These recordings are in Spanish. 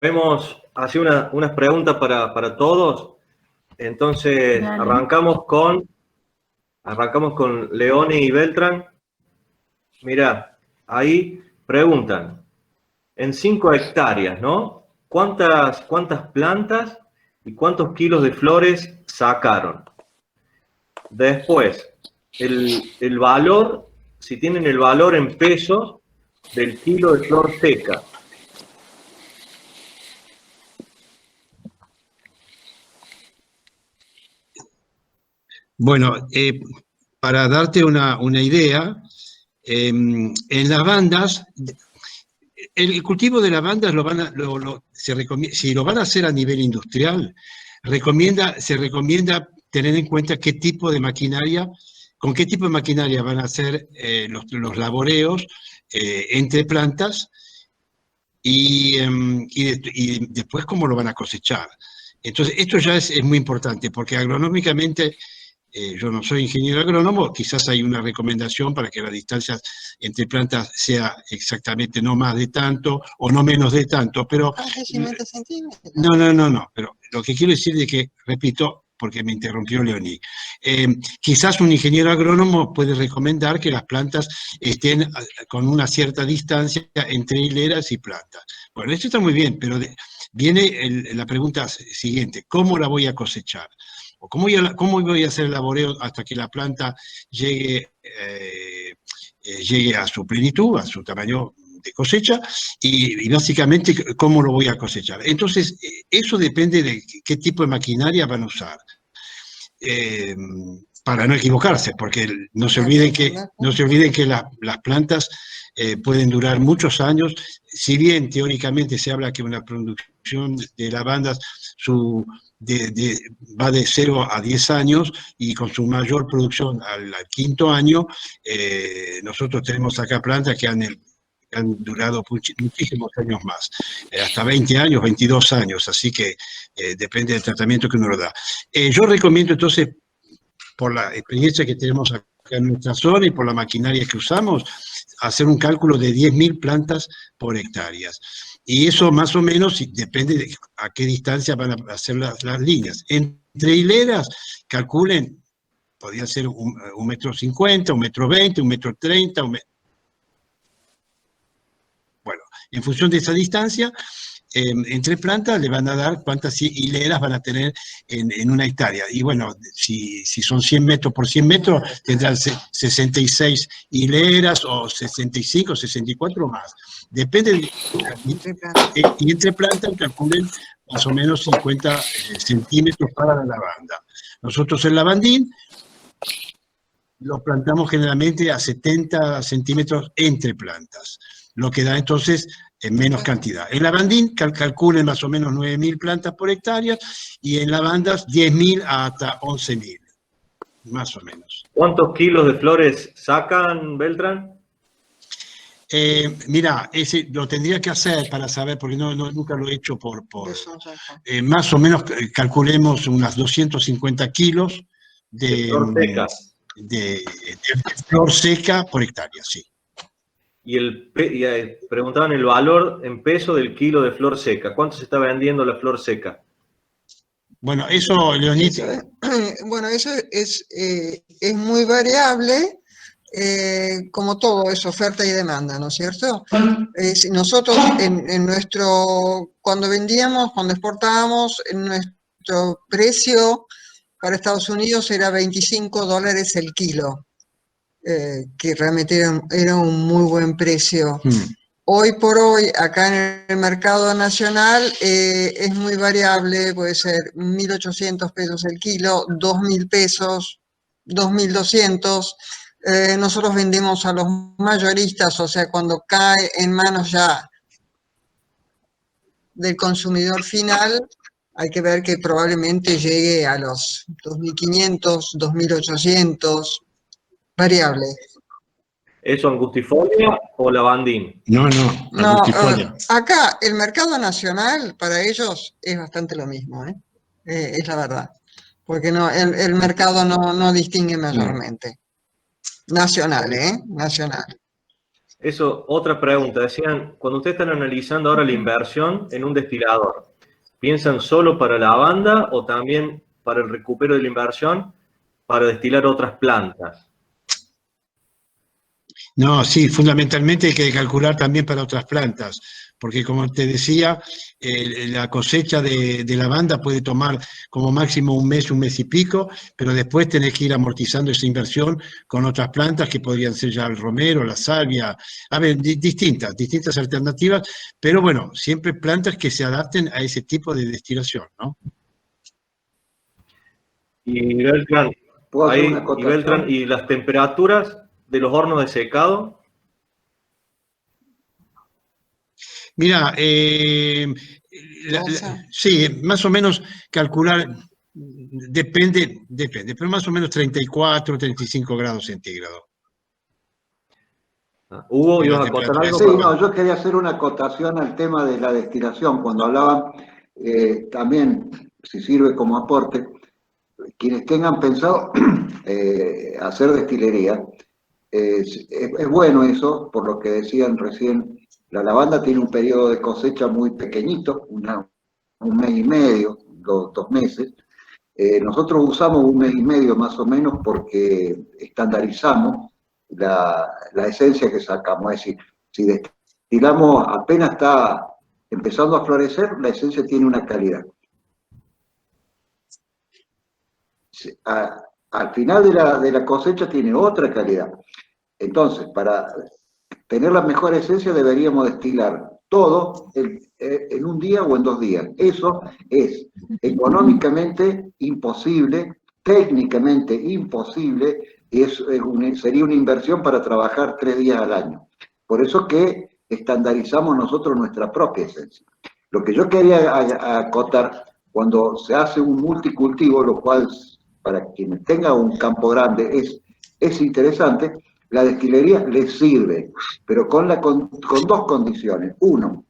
Vemos así unas preguntas para todos. Entonces, Dale. arrancamos con Leone y Beltrán. Mirá, ahí preguntan, en 5 hectáreas, ¿no? ¿Cuántas plantas y cuántos kilos de flores sacaron? Después, el valor, si tienen el valor en pesos del kilo de flor seca. Bueno, para darte una idea, en las bandas, el cultivo de las bandas si lo van a hacer a nivel industrial, se recomienda tener en cuenta con qué tipo de maquinaria van a hacer los laboreos entre plantas y después cómo lo van a cosechar. Entonces, esto ya es muy importante, porque agronómicamente, yo no soy ingeniero agrónomo, quizás hay una recomendación para que la distancia entre plantas sea exactamente no más de tanto o no menos de tanto, pero... 50 centímetros. No, pero lo que quiero decir es que, repito, porque me interrumpió Leoní, quizás un ingeniero agrónomo puede recomendar que las plantas estén con una cierta distancia entre hileras y plantas. Bueno, esto está muy bien, pero viene la pregunta siguiente, ¿cómo la voy a cosechar? ¿O cómo voy a hacer el laboreo hasta que la planta llegue a su plenitud, a su tamaño de cosecha, y básicamente cómo lo voy a cosechar? Entonces, eso depende de qué tipo de maquinaria van a usar. Para no equivocarse, porque no se olviden que las plantas pueden durar muchos años, si bien teóricamente se habla que una producción de lavandas va de 0 a 10 años, y con su mayor producción al quinto año, nosotros tenemos acá plantas que han durado muchísimos años más, hasta 20 años, 22 años, así que depende del tratamiento que uno lo da. Yo recomiendo entonces, por la experiencia que tenemos acá en nuestra zona y por la maquinaria que usamos, hacer un cálculo de 10.000 plantas por hectárea. Y eso más o menos depende de a qué distancia van a hacer las líneas. Entre hileras, calculen, podría ser 1,50 metros, 1,20 metros, 1,30 metros, bueno, en función de esa distancia, entre plantas le van a dar cuántas hileras van a tener en una hectárea. Y bueno, si son 100 metros por 100 metros, tendrán 66 hileras, o 65, 64 más. Depende y entre plantas calculen más o menos 50 centímetros para la lavanda. Nosotros el lavandín lo plantamos generalmente a 70 centímetros entre plantas, lo que da entonces en menos cantidad. En lavandín calculen más o menos 9.000 plantas por hectárea, y en lavandas 10.000 hasta 11.000, más o menos. ¿Cuántos kilos de flores sacan, Beltrán? Mira, ese lo tendría que hacer para saber, porque nunca lo he hecho más o menos calculemos unas 250 kilos De flor seca. De flor seca por hectárea, sí. Y preguntaban el valor en peso del kilo de flor seca. ¿Cuánto se está vendiendo la flor seca? Bueno, eso, Leonid. Bueno, eso es muy variable, como todo es oferta y demanda, ¿no es cierto? Nosotros cuando vendíamos, cuando exportábamos, nuestro precio para Estados Unidos era $25 el kilo, que realmente era un muy buen precio. Hoy por hoy, acá en el mercado nacional, es muy variable, puede ser 1.800 pesos el kilo, 2.000 pesos, 2.200. Nosotros vendemos a los mayoristas, o sea, cuando cae en manos ya del consumidor final, hay que ver que probablemente llegue a los 2.500, 2.800, variable. ¿Eso angustifolia o lavandín? No, acá el mercado nacional para ellos es bastante lo mismo, es la verdad, porque el mercado no distingue mayormente. Nacional, nacional. Eso, otra pregunta. Decían, cuando ustedes están analizando ahora la inversión en un destilador, ¿piensan solo para lavanda o también para el recupero de la inversión para destilar otras plantas? No, sí, fundamentalmente hay que calcular también para otras plantas, porque como te decía, la cosecha de lavanda puede tomar como máximo un mes y pico, pero después tenés que ir amortizando esa inversión con otras plantas que podrían ser ya el romero, la salvia, a ver, distintas alternativas, pero bueno, siempre plantas que se adapten a ese tipo de destilación, ¿no? Y Beltrán, ¿Puedo hacer una acotación? ¿y las temperaturas de los hornos de secado? Mira, Rosa. sí, más o menos calcular, depende, pero más o menos 34, 35 grados centígrados. Hugo, La ¿ibas a acotar temperatura algo? Sí, Perdón. no, yo quería hacer una acotación al tema de la destilación. Cuando hablaban, también, si sirve como aporte, quienes tengan pensado hacer destilería, es bueno eso, por lo que decían recién, la lavanda tiene un periodo de cosecha muy pequeñito, un mes y medio, 2 meses. Nosotros usamos un mes y medio más o menos porque estandarizamos la esencia que sacamos. Es decir, si destilamos apenas está empezando a florecer, la esencia tiene una calidad. Al final de la cosecha tiene otra calidad. Entonces, para tener la mejor esencia deberíamos destilar todo en un día o en 2 días. Eso es económicamente imposible, técnicamente imposible, y sería una inversión para trabajar 3 días al año. Por eso que estandarizamos nosotros nuestra propia esencia. Lo que yo quería acotar, cuando se hace un multicultivo, lo cual para quienes tengan un campo grande es interesante, la destilería les sirve, pero con dos condiciones. Uno,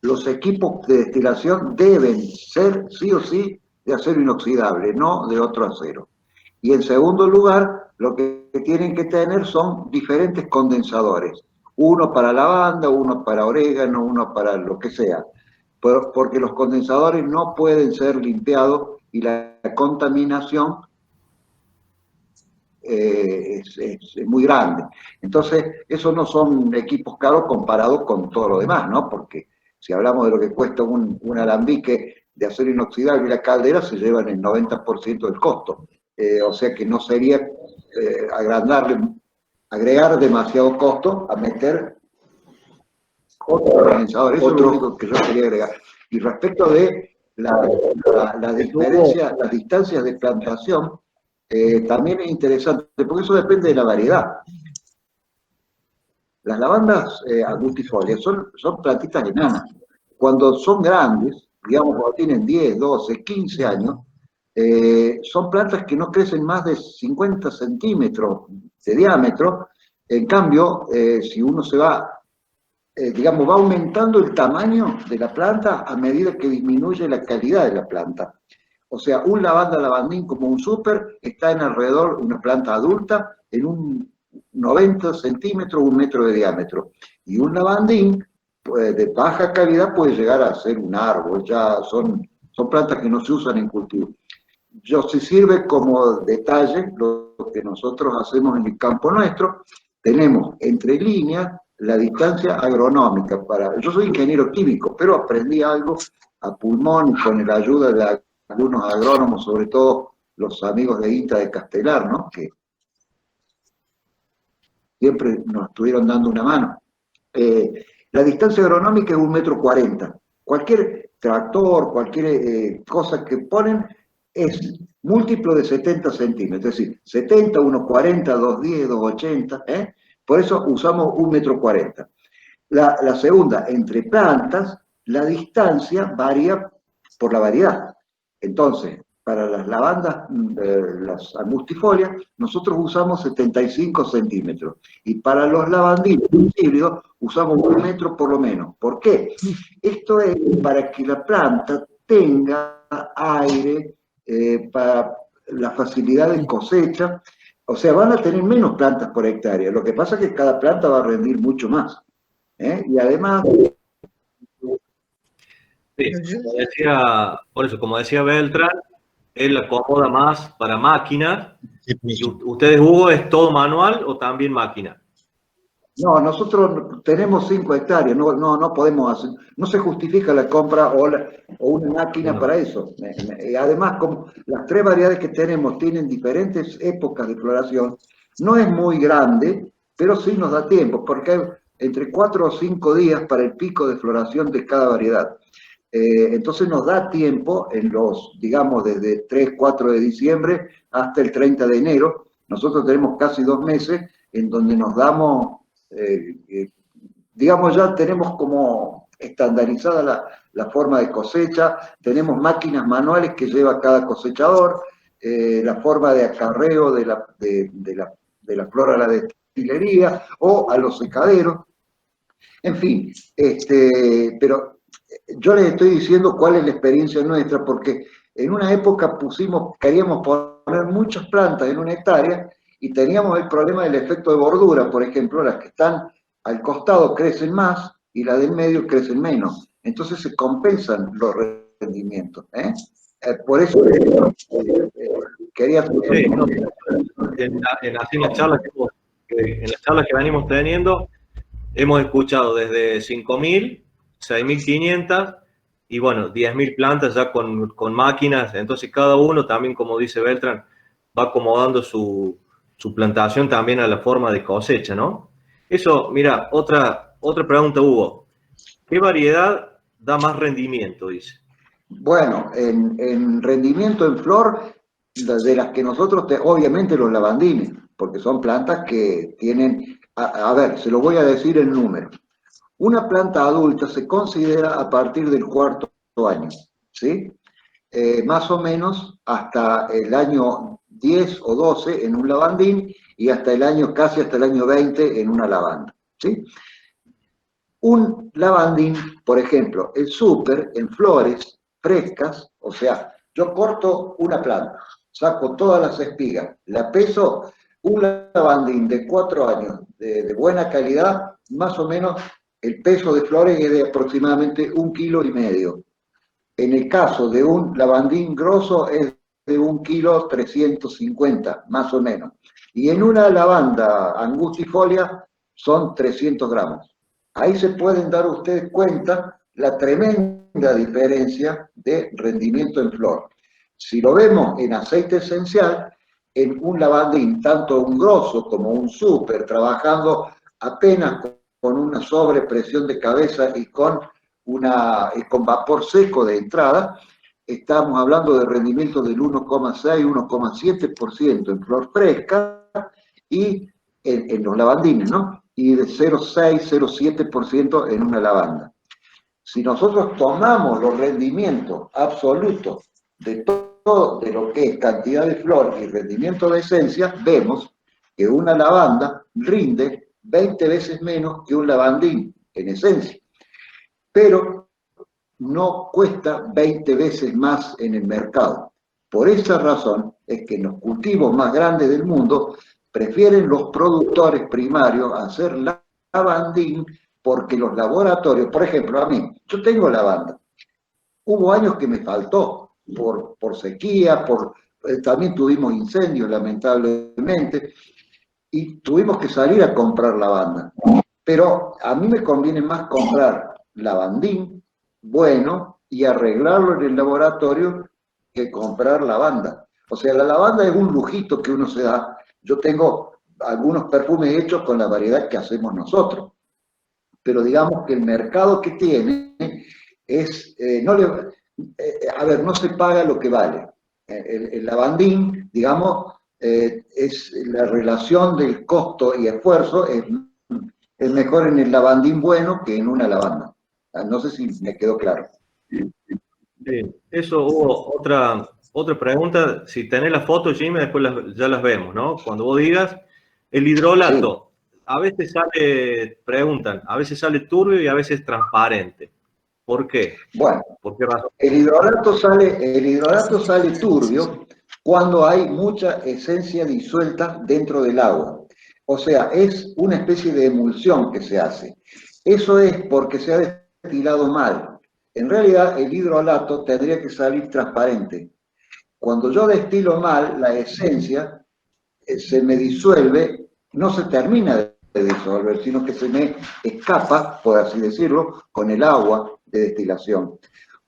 los equipos de destilación deben ser sí o sí de acero inoxidable, no de otro acero. Y en segundo lugar, lo que tienen que tener son diferentes condensadores. Uno para lavanda, uno para orégano, uno para lo que sea. Porque los condensadores no pueden ser limpiados y la contaminación es muy grande. Entonces, esos no son equipos caros comparados con todo lo demás, ¿no? Porque si hablamos de lo que cuesta un alambique de acero inoxidable y la caldera, se llevan el 90% del costo. O sea que no sería agregar demasiado costo a meter otro condensador. Eso es lo único que yo quería agregar. Y respecto de la diferencia, las distancias de plantación, también es interesante, porque eso depende de la variedad. Las lavandas multifolias son plantitas enanas. Cuando son grandes, digamos, cuando tienen 10, 12, 15 años, son plantas que no crecen más de 50 centímetros de diámetro. En cambio, si uno se va, digamos, va aumentando el tamaño de la planta a medida que disminuye la calidad de la planta. O sea, un lavandín como un súper está en alrededor, una planta adulta, en un 90 centímetros, 1 metro de diámetro. Y un lavandín de baja calidad puede llegar a ser un árbol, ya son plantas que no se usan en cultivo. Yo, si sirve como detalle, lo que nosotros hacemos en el campo nuestro, tenemos entre líneas la distancia agronómica. Yo soy ingeniero químico, pero aprendí algo a pulmón y con la ayuda de algunos agrónomos, sobre todo los amigos de INTA de Castelar, ¿no? Que siempre nos estuvieron dando una mano. La distancia agronómica es 1,40 m. Cualquier tractor, cualquier cosa que ponen es múltiplo de 70 centímetros, es decir, 70, 1,40, 2,10, 2,80, ¿eh? Por eso usamos 1,40 m. La segunda, entre plantas, la distancia varía por la variedad. Entonces, para las lavandas, las angustifolias, nosotros usamos 75 centímetros. Y para los lavandines híbridos usamos 1 metro por lo menos. ¿Por qué? Esto es para que la planta tenga aire, para la facilidad de cosecha. O sea, van a tener menos plantas por hectárea. Lo que pasa es que cada planta va a rendir mucho más. Y además... Sí, como decía, por eso, como decía Beltrán, él acomoda más para máquinas. ¿Y ustedes, Hugo, es todo manual o también máquina? No, nosotros tenemos 5 hectáreas, no podemos hacer, no se justifica la compra o una máquina para eso. Además, como las 3 variedades que tenemos tienen diferentes épocas de floración, no es muy grande, pero sí nos da tiempo, porque hay entre 4 o 5 días para el pico de floración de cada variedad. Entonces nos da tiempo en los, digamos, desde 3, 4 de diciembre hasta el 30 de enero. Nosotros tenemos casi 2 meses en donde nos damos, digamos, ya tenemos como estandarizada la forma de cosecha, tenemos máquinas manuales que lleva cada cosechador, la forma de acarreo de la flor a la destilería o a los secaderos. En fin, pero yo les estoy diciendo cuál es la experiencia nuestra, porque en una época queríamos poner muchas plantas en una hectárea y teníamos el problema del efecto de bordura, por ejemplo, las que están al costado crecen más y las del medio crecen menos. Entonces se compensan los rendimientos. Por eso quería... Sí, no, en las charlas en las charlas que venimos teniendo, hemos escuchado desde 5.000, 6.500 y bueno, 10.000 plantas ya con máquinas. Entonces cada uno también, como dice Beltrán, va acomodando su plantación también a la forma de cosecha, ¿no? Eso, mira, otra pregunta, Hugo. ¿Qué variedad da más rendimiento, dice? Bueno, en rendimiento en flor, de las que nosotros, obviamente los lavandines, porque son plantas que tienen, a ver, se lo voy a decir en número. Una planta adulta se considera a partir del 4º año, ¿sí? Más o menos hasta el año 10 o 12 en un lavandín y casi hasta el año 20 en una lavanda, ¿sí? Un lavandín, por ejemplo, el súper en flores frescas, o sea, yo corto una planta, saco todas las espigas, la peso, un lavandín de 4 años de buena calidad, más o menos el peso de flores es de aproximadamente 1,5 kilos. En el caso de un lavandín grosso es de 1,350 kilos, más o menos. Y en una lavanda angustifolia son 300 gramos. Ahí se pueden dar ustedes cuenta la tremenda diferencia de rendimiento en flor. Si lo vemos en aceite esencial, en un lavandín, tanto un grosso como un súper, trabajando apenas con una sobrepresión de cabeza y con vapor seco de entrada, estamos hablando de rendimiento del 1,6, 1,7% en flor fresca y en los lavandines, ¿no? Y de 0,6, 0,7% en una lavanda. Si nosotros tomamos los rendimientos absolutos de todo de lo que es cantidad de flor y rendimiento de esencia, vemos que una lavanda rinde 20 veces menos que un lavandín en esencia, pero no cuesta 20 veces más en el mercado. Por esa razón es que en los cultivos más grandes del mundo prefieren los productores primarios hacer lavandín porque los laboratorios, por ejemplo, a mí, yo tengo lavanda. Hubo años que me faltó por sequía, también tuvimos incendios lamentablemente y tuvimos que salir a comprar lavanda. Pero a mí me conviene más comprar lavandín bueno y arreglarlo en el laboratorio que comprar lavanda. O sea, la lavanda es un lujito que uno se da. Yo tengo algunos perfumes hechos con la variedad que hacemos nosotros, pero digamos que el mercado que tiene es, no se paga lo que vale. El lavandín, digamos, es la relación del costo y esfuerzo es mejor en el lavandín bueno que en una lavanda. No sé si me quedó claro. Sí, eso hubo otra pregunta. Si tenés la foto, Jimmy, después ya las vemos, ¿no? Cuando vos digas, el hidrolato, sí. A veces preguntan, a veces sale turbio y a veces transparente. ¿Por qué? Bueno, ¿por qué razón? El hidrolato sale turbio cuando hay mucha esencia disuelta dentro del agua. O sea, es una especie de emulsión que se hace. Eso es porque se ha destilado mal. En realidad, el hidrolato tendría que salir transparente. Cuando yo destilo mal, la esencia se me disuelve, no se termina de disolver, sino que se me escapa, por así decirlo, con el agua de destilación.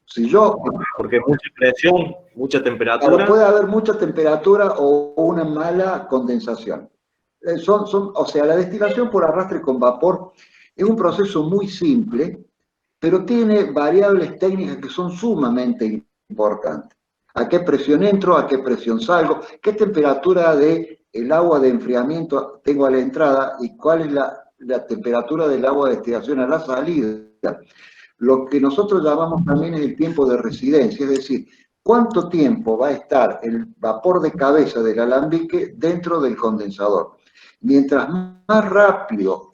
Si yo, Porque mucha presión, mucha claro, temperatura. puede haber mucha temperatura o una mala condensación. O sea, la destilación por arrastre con vapor es un proceso muy simple, pero tiene variables técnicas que son sumamente importantes. ¿A qué presión entro? ¿A qué presión salgo? ¿Qué temperatura del agua de enfriamiento tengo a la entrada? ¿Y cuál es la temperatura del agua de destilación a la salida? Lo que nosotros llamamos también es el tiempo de residencia, es decir, cuánto tiempo va a estar el vapor de cabeza del alambique dentro del condensador. Mientras más rápido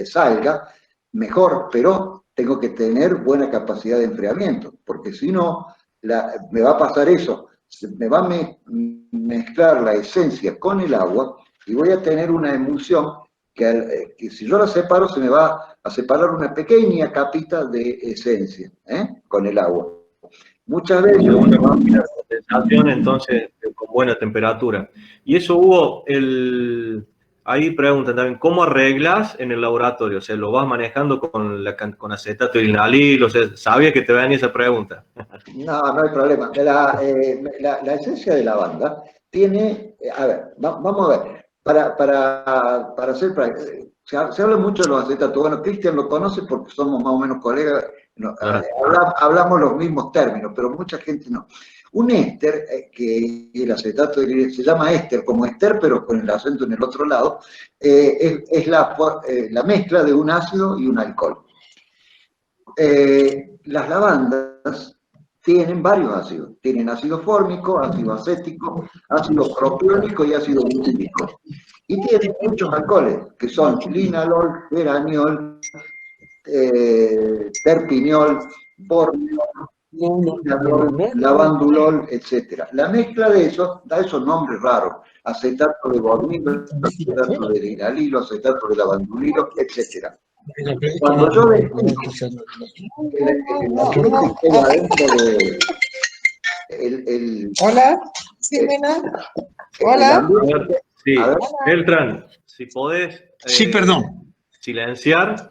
salga, mejor, pero tengo que tener buena capacidad de enfriamiento, porque si no, me va a pasar eso, me va a mezclar la esencia con el agua y voy a tener una emulsión que si yo la separo, se me va a separar una pequeña capita de esencia con el agua. Muchas veces... Y una máquina de condensación, entonces, con buena temperatura. Y eso, Hugo, ahí preguntan también, ¿cómo arreglas en el laboratorio? O sea, ¿lo vas manejando con acetato y linalil? O sea, ¿sabías que te venía esa pregunta? No, no hay problema. La esencia de lavanda tiene, a ver, vamos a ver, para hacer, se habla mucho de los acetatos. Bueno, Cristian lo conoce porque somos más o menos colegas, no, hablamos los mismos términos, pero mucha gente no. Un éster, que el acetato se llama éster como éster, pero con el acento en el otro lado, es la mezcla de un ácido y un alcohol. Las lavandas tienen varios ácidos. Tienen ácido fórmico, ácido acético, ácido propiónico y ácido butírico. Y tienen muchos alcoholes, que son linalol, geraniol, terpineol, borneol, lavandulol, etc. La mezcla de esos da esos nombres raros. Acetato de bornilo, acetato de linalilo, acetato de lavandulilo, etc. Cuando yo destilo Hola, Ximena. Hola. Sí, Beltrán, si podés Sí, perdón. silenciar.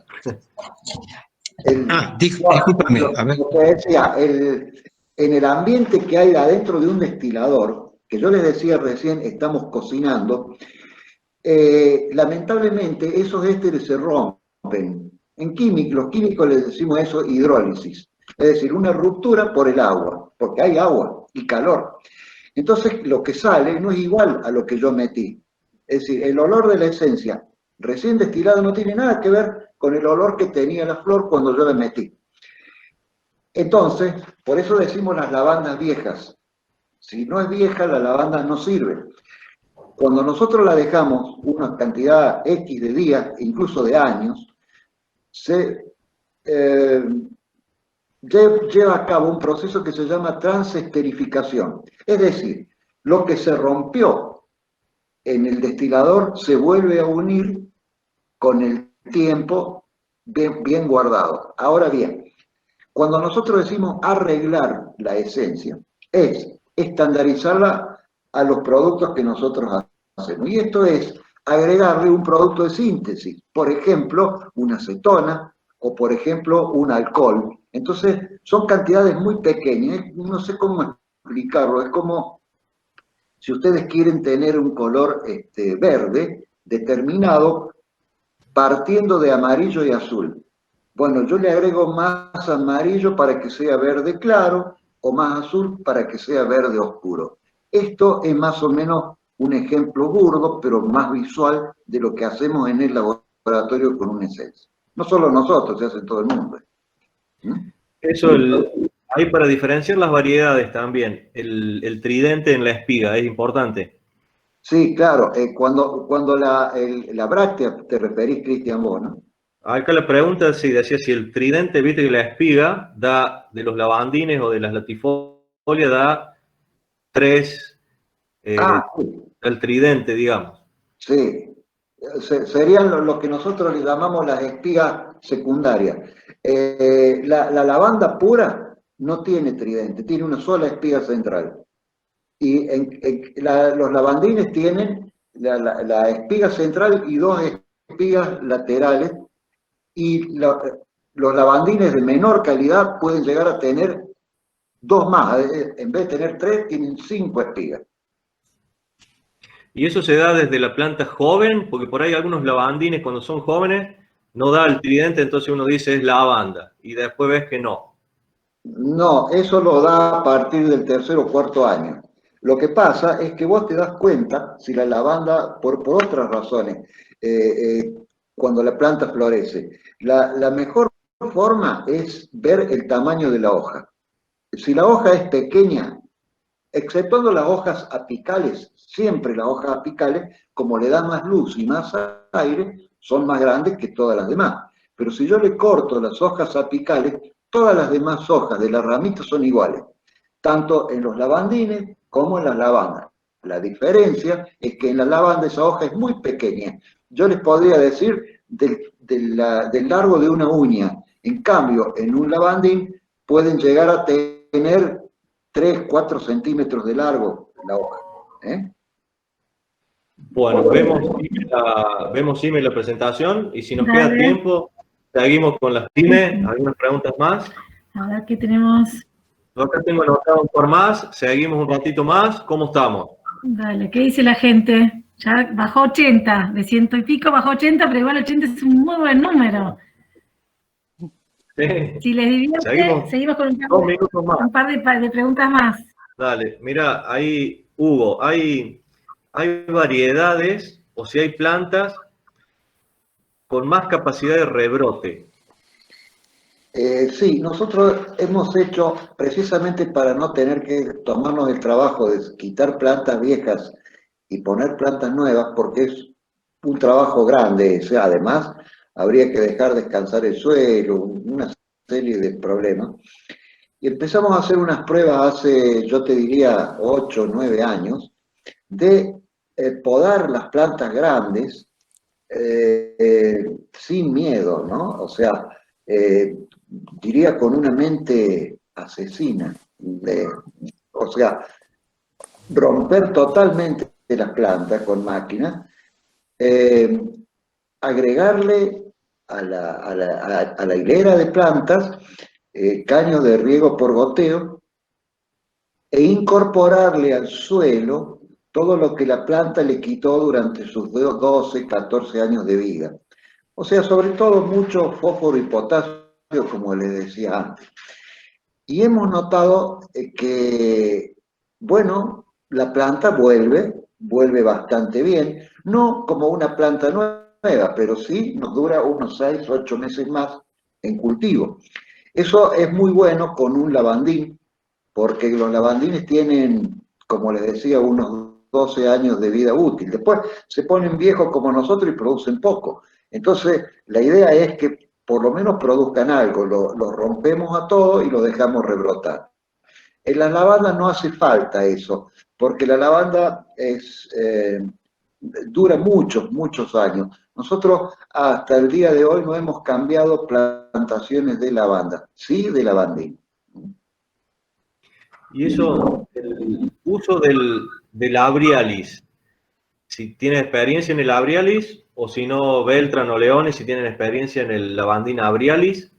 Discúlpame. A ver. Lo que decía, en el ambiente que hay adentro de un destilador, que yo les decía recién, estamos cocinando, lamentablemente esos ésteres se rompen. Los químicos les decimos eso hidrólisis, es decir, una ruptura por el agua, porque hay agua y calor. Entonces lo que sale no es igual a lo que yo metí. Es decir, el olor de la esencia recién destilada no tiene nada que ver con el olor que tenía la flor cuando yo la metí. Entonces, por eso decimos las lavandas viejas. Si no es vieja, la lavanda no sirve. Cuando nosotros la dejamos una cantidad X de días, incluso de años, se lleva a cabo un proceso que se llama transesterificación. Es decir, lo que se rompió en el destilador se vuelve a unir con el tiempo bien guardado. Ahora bien, cuando nosotros decimos arreglar la esencia, es estandarizarla a los productos que nosotros hacemos. Y esto es agregarle un producto de síntesis, por ejemplo, una acetona o por ejemplo un alcohol. Entonces son cantidades muy pequeñas, no sé cómo explicarlo, es como si ustedes quieren tener un color verde determinado partiendo de amarillo y azul. Bueno, yo le agrego más amarillo para que sea verde claro o más azul para que sea verde oscuro. Esto es más o menos un ejemplo burdo, pero más visual de lo que hacemos en el laboratorio con una esencia. No solo nosotros, se hace en todo el mundo. Eso, ahí para diferenciar las variedades también, el tridente en la espiga es importante. Sí, claro, cuando la bráctea, te referís, Cristian, vos, ¿no? Acá la pregunta es si decía si el tridente, viste que la espiga da de los lavandines o de las latifolias da tres Sí. el tridente, digamos. Sí, serían lo que nosotros le llamamos las espigas secundarias. La lavanda pura no tiene tridente, tiene una sola espiga central. Y los lavandines tienen la espiga central y dos espigas laterales, y los lavandines de menor calidad pueden llegar a tener dos más. En vez de tener tres, tienen 5 espigas. Y eso se da desde la planta joven, porque por ahí algunos lavandines cuando son jóvenes no da el tridente, entonces uno dice es lavanda, y después ves que no. No, eso lo da a partir del tercer o cuarto año. Lo que pasa es que vos te das cuenta si la lavanda, por otras razones, cuando la planta florece, la mejor forma es ver el tamaño de la hoja. Si la hoja es pequeña, exceptuando las hojas apicales, siempre las hojas apicales, como le da más luz y más aire, son más grandes que todas las demás. Pero si yo le corto las hojas apicales, todas las demás hojas de la ramita son iguales, tanto en los lavandines como en las lavandas. La diferencia es que en la lavanda esa hoja es muy pequeña. Yo les podría decir del largo de una uña. En cambio, en un lavandín pueden llegar a tener 3, 4 centímetros de largo la hoja. Bueno, vemos Ime la presentación, y si nos queda tiempo, seguimos con las Ime. ¿Algunas preguntas más? A ver qué tenemos. Yo acá tengo anotado un por más, seguimos un ratito más. ¿Cómo estamos? Dale, ¿qué dice la gente? Ya bajó 80, de 100 y pico bajó 80, pero igual 80 es un muy buen número. Sí. Si les divierte, seguimos con un par de preguntas más. Dale, mira, ahí, Hugo, hay variedades, o si hay plantas con más capacidad de rebrote. Sí, nosotros hemos hecho, precisamente para no tener que tomarnos el trabajo de quitar plantas viejas y poner plantas nuevas, porque es un trabajo grande, o sea, además habría que dejar descansar el suelo, una serie de problemas. Y empezamos a hacer unas pruebas hace, yo te diría, 8 o 9 años, de podar las plantas grandes sin miedo, ¿no? O sea, diría con una mente asesina, o sea, romper totalmente las plantas con máquinas, agregarle a la hilera de plantas caños de riego por goteo e incorporarle al suelo todo lo que la planta le quitó durante sus 12, 14 años de vida. O sea, sobre todo mucho fósforo y potasio, como les decía antes. Y hemos notado que, bueno, la planta vuelve bastante bien, no como una planta nueva, pero sí nos dura unos 6, 8 meses más en cultivo. Eso es muy bueno con un lavandín, porque los lavandines tienen, como les decía, unos 12 años de vida útil. Después se ponen viejos como nosotros y producen poco. Entonces, la idea es que por lo menos produzcan algo, lo rompemos a todo y lo dejamos rebrotar. En las lavandas no hace falta eso, porque la lavanda dura muchos, muchos años. Nosotros hasta el día de hoy no hemos cambiado plantaciones de lavanda, sí de lavandín. Y eso, el uso del Abrialis, si tienen experiencia en el Abrialis, o si no, Beltran o Leones, si tienen experiencia en el lavandín Abrialis.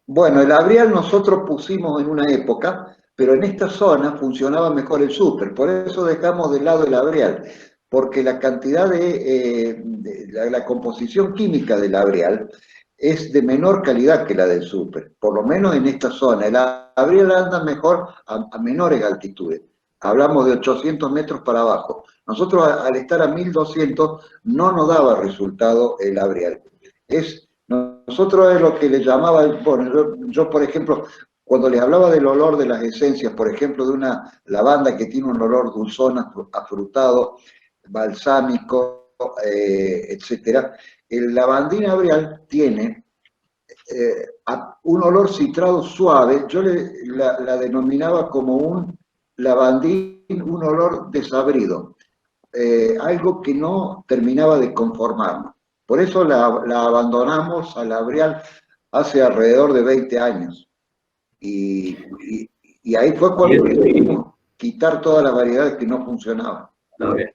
Bueno, el Abrial nosotros pusimos en una época, pero en esta zona funcionaba mejor el súper, por eso dejamos de lado el Abrial, porque la cantidad la composición química del Abrial es de menor calidad que la del súper, por lo menos en esta zona. El Abrial anda mejor a menores altitudes, hablamos de 800 metros para abajo. Nosotros al estar a 1200 no nos daba resultado el Abrial. Nosotros es lo que le llamaba, bueno, yo por ejemplo, cuando les hablaba del olor de las esencias, por ejemplo, de una lavanda que tiene un olor dulzón, afrutado, balsámico, etcétera, el lavandín Abrial tiene un olor citrado suave, yo la denominaba como un lavandín, un olor desabrido, algo que no terminaba de conformarnos. Por eso la abandonamos a la Brial hace alrededor de 20 años. Y ahí fue cuando decidimos quitar todas las variedades que no funcionaban. Está bien.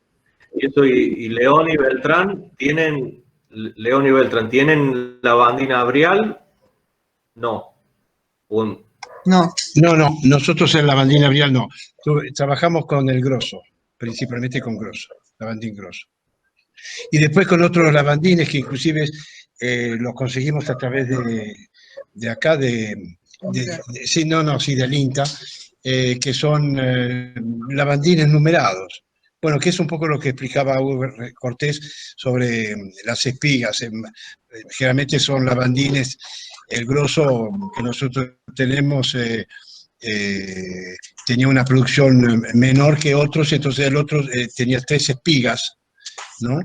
Y eso, y León y Beltrán tienen lavandina Brial, no. No, No, nosotros en lavandín Brial no. Trabajamos con el grosso, principalmente con grosso, lavandín grosso. Y después con otros lavandines que inclusive los conseguimos a través de acá, sí, del INTA, que son lavandines numerados. Bueno, que es un poco lo que explicaba Hugo Cortés sobre las espigas. Generalmente son lavandines, el grosso que nosotros tenemos tenía una producción menor que otros, entonces el otro tenía 3 espigas, ¿no?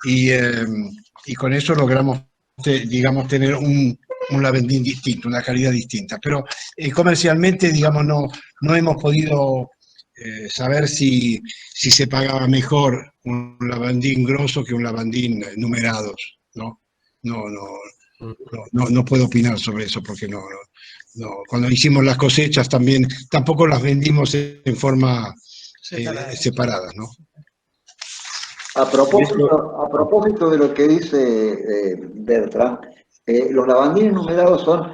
Y con eso logramos, digamos, tener un lavandín distinto, una calidad distinta. Pero comercialmente, digamos, no hemos podido saber si se pagaba mejor un lavandín grosso que un lavandín numerados, ¿no? No puedo opinar sobre eso porque no. Cuando hicimos las cosechas también, tampoco las vendimos en forma separada, ¿no? A propósito de lo que dice Bertrand, los lavandines numerados son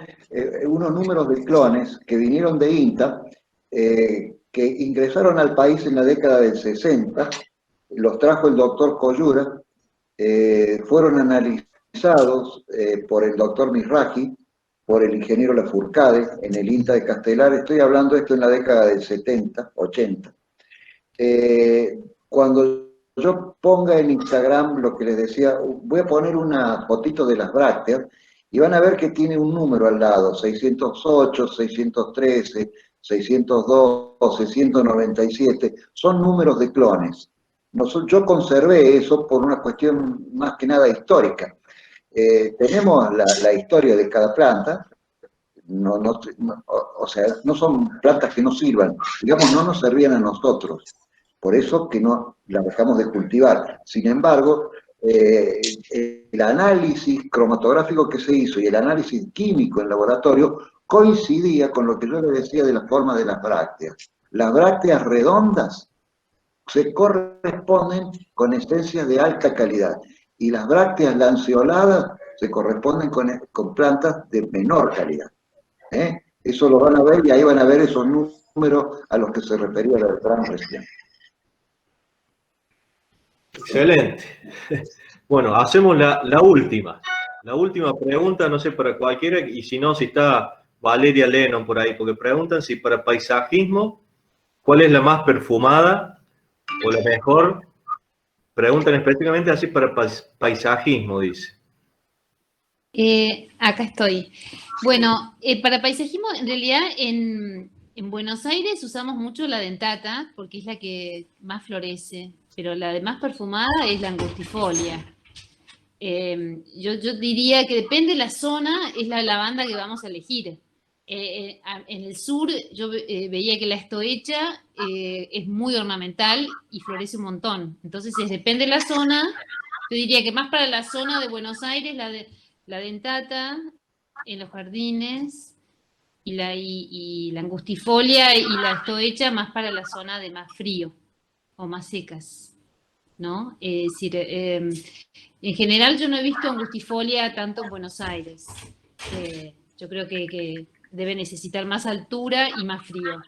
unos números de clones que vinieron de INTA, que ingresaron al país en la década del 60, los trajo el doctor Coyura, fueron analizados por el doctor Misraji, por el ingeniero Lafourcade, en el INTA de Castelar. Estoy hablando de esto en la década del 70, 80. Cuando yo ponga en Instagram lo que les decía, voy a poner una fotito de las brácteas y van a ver que tiene un número al lado, 608, 613, 612, 197, son números de clones. Yo conservé eso por una cuestión más que nada histórica. Tenemos la historia de cada planta, o sea, no son plantas que no sirvan, digamos, no nos servían a nosotros. Por eso que no las dejamos de cultivar. Sin embargo, el análisis cromatográfico que se hizo y el análisis químico en laboratorio coincidía con lo que yo le decía de la forma de las brácteas. Las brácteas redondas se corresponden con esencias de alta calidad y las brácteas lanceoladas se corresponden con plantas de menor calidad. Eso lo van a ver y ahí van a ver esos números a los que se refería Bertrand recién. Excelente. Bueno, hacemos la última. La última pregunta, no sé, para cualquiera, y si no, si está Valeria Lennon por ahí, porque preguntan si para paisajismo, ¿cuál es la más perfumada o la mejor? Preguntan específicamente así para paisajismo, dice. Acá estoy. Bueno, para paisajismo, en realidad en Buenos Aires usamos mucho la dentata, porque es la que más florece, pero la de más perfumada es la angustifolia. Yo diría que depende de la zona, es la lavanda que vamos a elegir. En el sur yo veía que la estoecha es muy ornamental y florece un montón. Entonces, depende de la zona, yo diría que más para la zona de Buenos Aires, la dentata en los jardines y la angustifolia y la estoecha más para la zona de más frío o más secas, ¿no? Es decir, en general yo no he visto angustifolia tanto en Buenos Aires. Yo creo que debe necesitar más altura y más frío.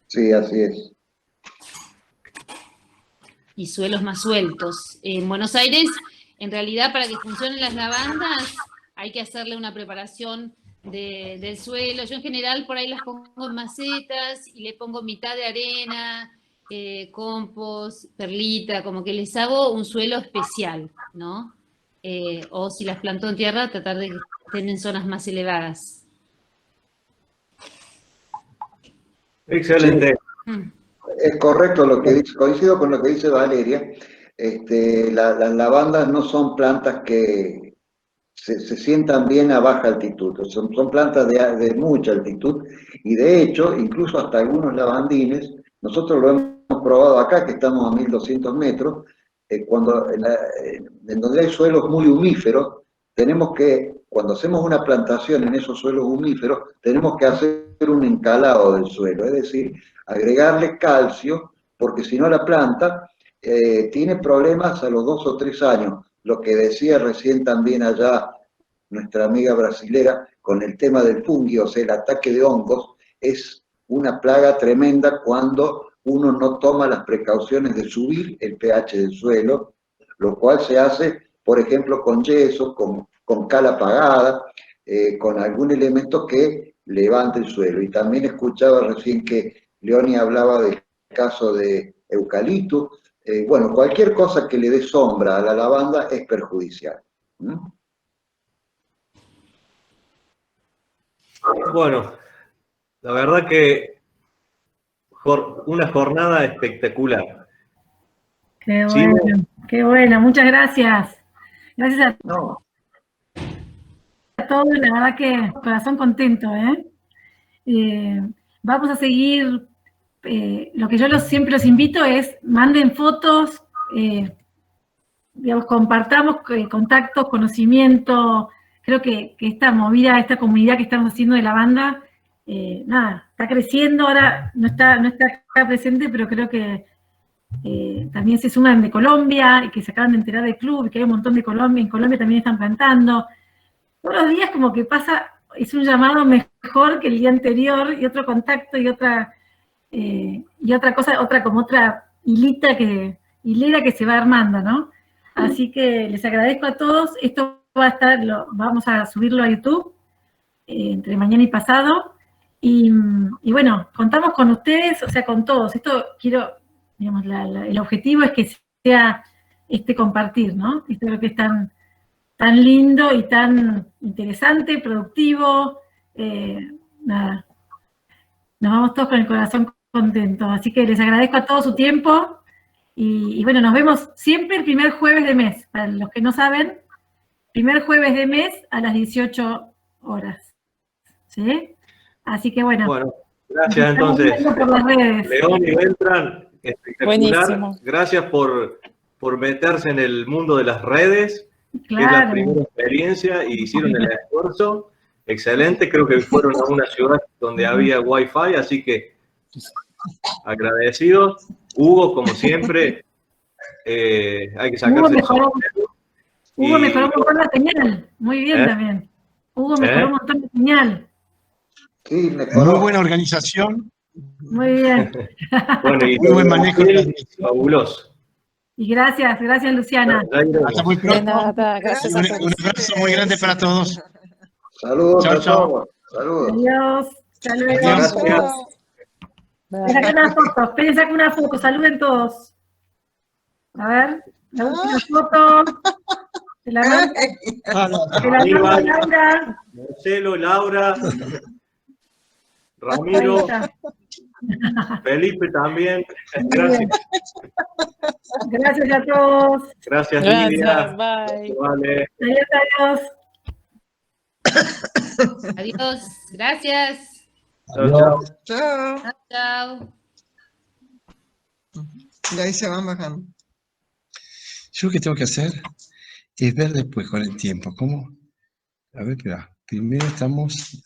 Sí, así es. Y suelos más sueltos. En Buenos Aires, en realidad, para que funcionen las lavandas, hay que hacerle una preparación del suelo. Yo en general por ahí las pongo en macetas y le pongo mitad de arena, compost, perlita, como que les hago un suelo especial, ¿no? O si las planto en tierra, tratar de que estén en zonas más elevadas. Excelente. Es correcto lo que dice, coincido con lo que dice Valeria. Las lavandas no son plantas que se sientan bien a baja altitud, son plantas de mucha altitud y de hecho, incluso hasta algunos lavandines Nosotros lo hemos probado acá, que estamos a 1200 metros, cuando en donde hay suelos muy humíferos, tenemos que, cuando hacemos una plantación en esos suelos humíferos, tenemos que hacer un encalado del suelo, es decir, agregarle calcio, porque si no la planta tiene problemas a los 2 o 3 años, lo que decía recién también allá nuestra amiga brasilera, con el tema del fungi, o sea, el ataque de hongos, es una plaga tremenda cuando uno no toma las precauciones de subir el pH del suelo, lo cual se hace, por ejemplo, con yeso, con cal apagada, con algún elemento que levante el suelo. Y también escuchaba recién que Leoni hablaba del caso de eucalipto. Bueno, cualquier cosa que le dé sombra a la lavanda es perjudicial. Bueno, la verdad que una jornada espectacular. Qué Sí, bueno, qué bueno, muchas gracias. Gracias No, a todos, la verdad que corazón contento, ¿eh? Vamos a seguir, lo que yo siempre los invito es, manden fotos, digamos, compartamos contactos, conocimiento. Creo que esta movida, esta comunidad que estamos haciendo de la banda, nada, está creciendo, ahora no está acá presente, pero creo que también se suman de Colombia, y que se acaban de enterar del club, y que hay un montón de Colombia, en Colombia también están plantando. Todos los días como que pasa, es un llamado mejor que el día anterior, y otro contacto, y otra cosa, otra hilera que se va armando, ¿no? Así que les agradezco a todos. Esto va a estar, vamos a subirlo a YouTube entre mañana y pasado. Y bueno, contamos con ustedes, o sea, con todos. Esto quiero, digamos, el objetivo es que sea compartir, ¿no? Esto creo que es tan lindo y tan interesante, productivo. Nada, nos vamos todos con el corazón contento. Así que les agradezco a todos su tiempo. Y bueno, nos vemos siempre el primer jueves de mes. Para los que no saben, primer jueves de mes a las 18 horas. ¿Sí? Así que bueno. Bueno, gracias entonces. Por las redes. León y Beltrán, espectacular. Buenísimo. Gracias por meterse en el mundo de las redes. Claro. Que es la primera experiencia y hicieron el esfuerzo. Excelente, creo que fueron a una ciudad donde había Wi-Fi, así que agradecidos. Hugo, como siempre, hay que sacarse Hugo mejoró un montón la señal. Muy bien también. Hugo mejoró un montón la señal. Sí, mejoró. Muy buena organización. Muy bien. Bueno, y muy buen manejo. Fabuloso. Y gracias Luciana. Hasta muy pronto. De nada, gracias a Un todos. abrazo muy grande para todos. Saludos Chao, a chao. todos. Saludos. Adiós. Hasta luego. Adiós. Gracias. Me saqué una foto. Esperen, saco una foto. Saluden todos. A ver. La última foto. Se la mando Laura. Marcelo, Laura, Ramiro, Felipe también. Gracias. Gracias a todos. Gracias, Lidia. Bye. Vale. Adiós. Adiós, gracias. Chao, chao. Chao. Chao. Y ahí se van bajando. Yo lo que tengo que hacer es ver después con el tiempo. ¿Cómo? A ver, espera. Primero estamos...